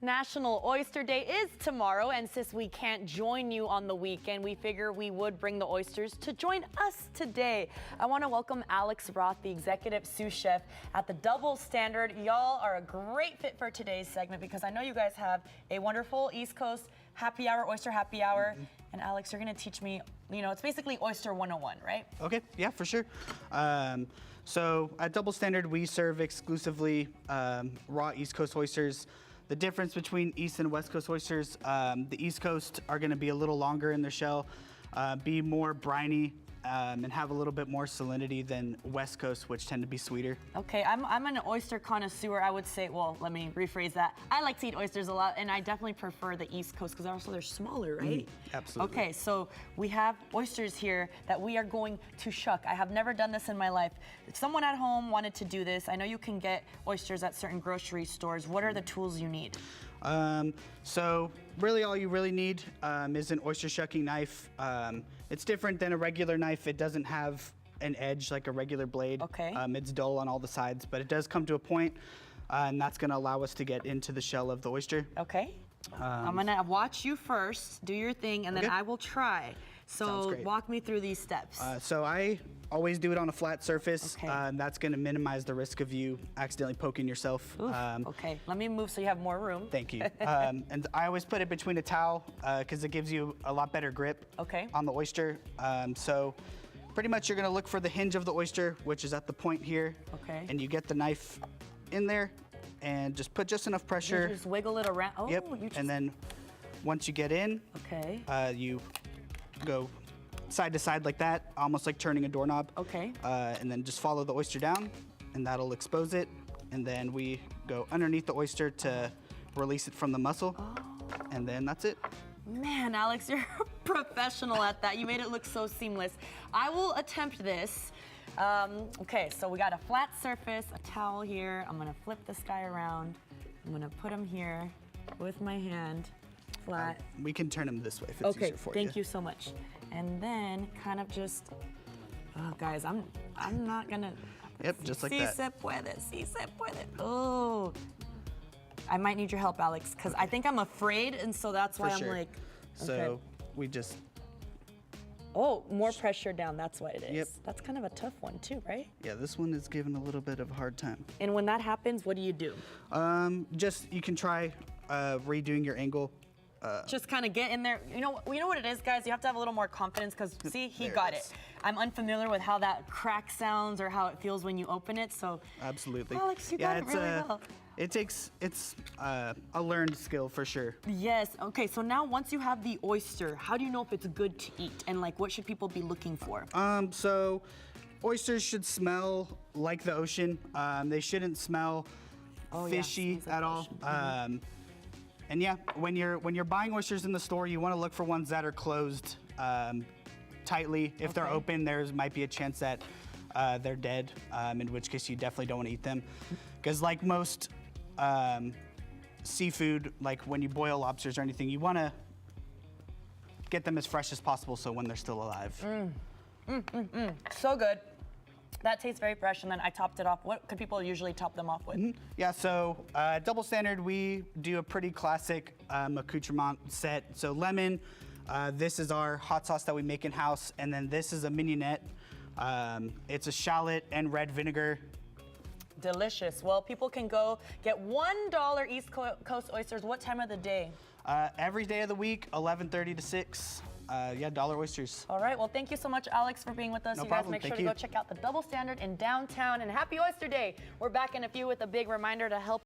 National Oyster Day is tomorrow, and since we can't join you on the weekend, we figure we would bring the oysters to join us today. I want to welcome Alex Roth, the Executive Sous Chef at the Double Standard. Y'all are a great fit for today's segment because I know you guys have a wonderful East Coast happy hour, oyster happy hour. And Alex, you're going to teach me, it's basically Oyster 101, right? Okay, yeah, for sure. So at Double Standard, we serve exclusively raw East Coast oysters. The difference between East and West Coast oysters, the East Coast are gonna be a little longer in their shell, be more briny, and have a little bit more salinity than West Coast, which tend to be sweeter. Okay, I'm an oyster connoisseur, I would say. Well, let me rephrase that. I like to eat oysters a lot, and I definitely prefer the East Coast because also they're smaller, right? Absolutely. Okay, so we have oysters here that we are going to shuck. I have never done this in my life. If someone at home wanted to do this, I know you can get oysters at certain grocery stores. What are the tools you need? So really all you really need is an oyster shucking knife. It's different than a regular knife. It doesn't have an edge like a regular blade. Okay. It's dull on all the sides, but it does come to a point, and that's gonna allow us to get into the shell of the oyster. Okay. I'm gonna watch you first, do your thing, and then I will try. So walk me through these steps. So I always do it on a flat surface. Okay. That's gonna minimize the risk of you accidentally poking yourself. Okay, let me move so you have more room. Thank you. And I always put it between a towel because it gives you a lot better grip on the oyster. So pretty much you're gonna look for the hinge of the oyster, which is at the point here. Okay. And you get the knife in there and just put just enough pressure. You just wiggle it around. Oh, yep. And then once you get in, you go side to side like that, almost like turning a doorknob. Okay. And then just follow the oyster down, and that'll expose it. And then we go underneath the oyster to release it from the muscle. And then that's it. Man, Alex, you're a professional at that. You made it look so seamless. I will attempt this. Okay, so we got a flat surface, a towel here. I'm gonna flip this guy around. I'm gonna put him here with my hand, flat. We can turn him this way if it's easier for you. Thank you so much. And then kind of just, oh guys, I'm not gonna. Yep, just like that. Si se puede, si se puede. Oh, I might need your help, Alex, because I think I'm afraid, and so that's why I'm like. So we just. Oh, more pressure down, that's what it is. Yep. That's kind of a tough one too, right? Yeah, this one is given a little bit of a hard time. And when that happens, what do you do? Just, you can try redoing your angle. Just kind of get in there. You know what it is, guys? You have to have a little more confidence because, see, he got it. I'm unfamiliar with how that crack sounds or how it feels when you open it, so. Absolutely. Alex, you got it really well. It's a learned skill for sure. Yes, okay, so now once you have the oyster, how do you know if it's good to eat? And like, what should people be looking for? So oysters should smell like the ocean. They shouldn't smell fishy at all. And yeah, when you're buying oysters in the store, you want to look for ones that are closed tightly. If they're open, there might be a chance that they're dead, in which case you definitely don't want to eat them. Because like most seafood, like when you boil lobsters or anything, you want to get them as fresh as possible so when they're still alive. So good. That tastes very fresh, and then I topped it off. What could people usually top them off with? Yeah, so Double Standard, we do a pretty classic accoutrement set. So lemon, this is our hot sauce that we make in-house, and then this is a mignonette. It's a shallot and red vinegar. Delicious. Well, people can go get $1 East Coast oysters. What time of the day? Every day of the week, 11:30 to 6. Yeah, dollar oysters. All right, well, thank you so much, Alex, for being with us. No you guys problem. make Thank sure to go check out the Double Standard in downtown, and happy Oyster Day. We're back in a few with a big reminder to help